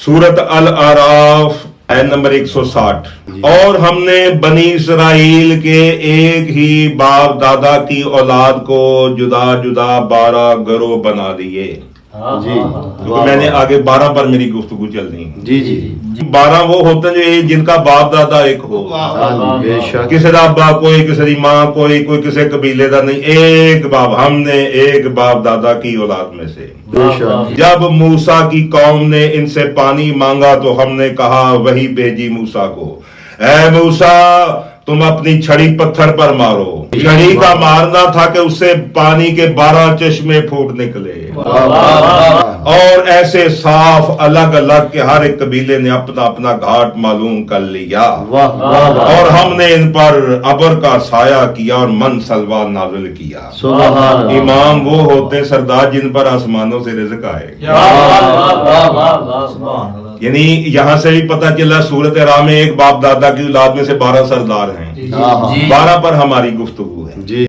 सूरत अल आराफ आयत नंबर 160। और हमने बनी इसराइल के एक ही बाप दादा की औलाद को जुदा जुदा 12 गिरोह बना दिए। जी क्योंकि मैंने आगे 12 पर मेरी गुफ्तगू चलनी है। जी जी 12 वो होते हैं जो जिनका बाप दादा एक हो। बेशक किसी का बाप कोई, किसी की माँ कोई किसी कबीले का नहीं, एक बाप। हमने एक बाप दादा की औलाद में से। बेशक जब मूसा की कौम ने इनसे पानी मांगा तो हमने कहा, वही भेजी मूसा को, ऐ मूसा तुम अपनी छड़ी पत्थर पर मारो। छड़ी का मारना था कि उससे पानी के 12 चश्मे फूट निकले और ऐसे साफ अलग अलग के हर एक कबीले ने अपना अपना घाट मालूम कर लिया। वाह वाह वाह और हमने इन पर अबर का साया किया और मन सलवा नाजिल किया। सुभान अल्लाह। इमाम वो होते सरदार जिन पर आसमानों से रिज़्क़ आए। यानी यहाँ से भी पता चला सूरत राह में एक बाप दादा की औलाद में से 12 सरदार हैं। 12 पर हमारी गुफ्तगू है। जी